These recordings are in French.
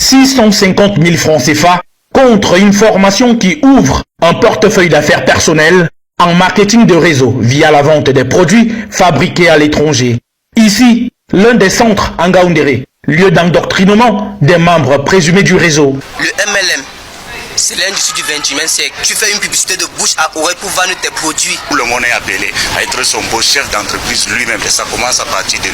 650 000 francs CFA contre une formation qui ouvre un portefeuille d'affaires personnel en marketing de réseau via la vente des produits fabriqués à l'étranger. Ici, l'un des centres en Ngaoundéré, lieu d'endoctrinement des membres présumés du réseau. Le MLM, c'est l'industrie du 21e siècle. Tu fais une publicité de bouche à oreille pour vendre tes produits. Tout le monde est appelé à être son beau chef d'entreprise lui-même et ça commence à partir de lui.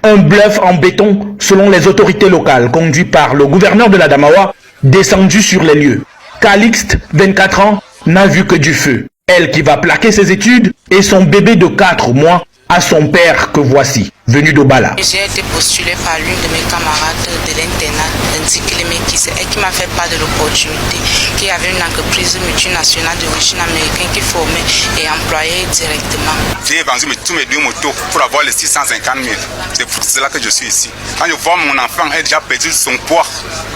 Un bluff en béton selon les autorités locales conduit par le gouverneur de l'Adamawa, descendu sur les lieux. Calixte, 24 ans, n'a vu que du feu. Elle qui va plaquer ses études et son bébé de 4 mois à son père que voici, venu d'Obala. J'ai été postulé par l'une de mes camarades de l'internat, et qui m'a fait part de l'opportunité, qui avait une entreprise multinationale d'origine américaine qui formait et employait directement. J'ai vendu tous mes 2 motos pour avoir les 650 000. C'est pour cela que je suis ici. Quand je vois mon enfant a déjà perdu son poids,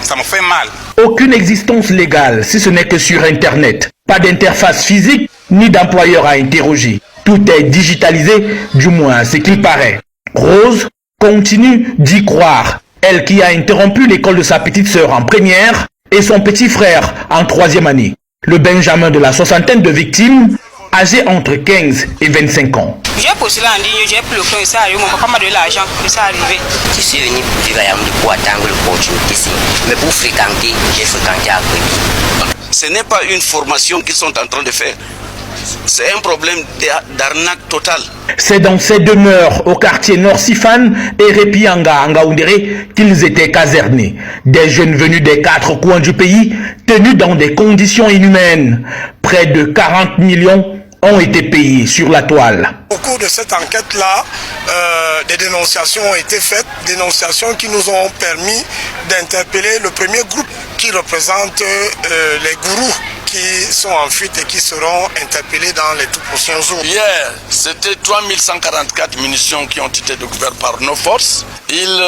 ça me fait mal. Aucune existence légale, si ce n'est que sur Internet. Pas d'interface physique, ni d'employeur à interroger. Tout est digitalisé, du moins ce qu'il paraît. Rose continue d'y croire. Elle qui a interrompu l'école de sa petite sœur en première et son petit frère en 3e année. Le Benjamin de la soixantaine de victimes, âgé entre 15 et 25 ans. J'ai postulé en ligne, j'ai pris le plan, ça arrive, mon papa m'a donné l'argent, ça arrivé. Je suis venu vivre à Yaoundé pour attendre l'opportunité ici. Mais pour fréquenter, j'ai fréquenté à Kwedi. Ce n'est pas une formation qu'ils sont en train de faire. C'est un problème d'arnaque totale. C'est dans ces demeures au quartier Nord Sifan et Repianga en Ngaoundéré qu'ils étaient casernés. Des jeunes venus des 4 coins du pays, tenus dans des conditions inhumaines. Près de 40 millions ont été payés sur la toile. Au cours de cette enquête-là, des dénonciations ont été faites, dénonciations qui nous ont permis d'interpeller le premier groupe qui représente les gourous qui sont en fuite et qui seront interpellés dans les tout prochains jours. Hier, c'était 3144 munitions qui ont été découvertes par nos forces. Il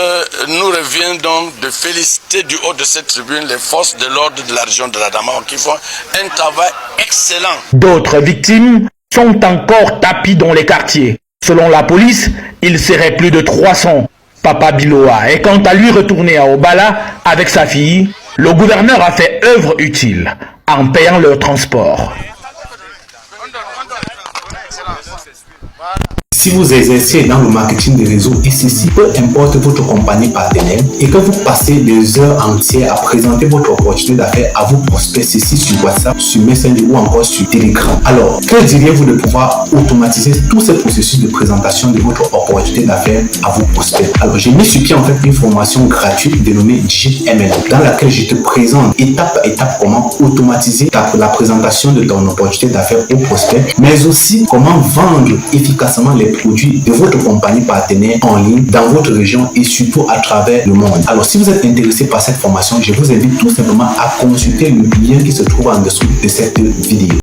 nous revient donc de féliciter du haut de cette tribune les forces de l'ordre de la région de l'Adamawa qui font un travail excellent. D'autres victimes sont encore tapis dans les quartiers. Selon la police, il serait plus de 300. Papa Biloa est quant à lui retourné à Obala avec sa fille. Le gouverneur a fait œuvre utile en payant leur transport. Si vous exercez dans le marketing des réseaux et ceci, peu importe votre compagnie partenaire et que vous passez des heures entières à présenter votre opportunité d'affaires à vos prospects, ceci sur WhatsApp, sur Messenger ou encore sur Telegram. Alors, que diriez-vous de pouvoir automatiser tout ce processus de présentation de votre opportunité d'affaires à vos prospects? Alors, j'ai mis sur pied en fait une formation gratuite dénommée DigitML dans laquelle je te présente étape par étape comment automatiser la présentation de ton opportunité d'affaires aux prospects, mais aussi comment vendre efficacement les produits de votre compagnie partenaire en ligne dans votre région et surtout à travers le monde. Alors si vous êtes intéressé par cette formation, je vous invite tout simplement à consulter le lien qui se trouve en dessous de cette vidéo.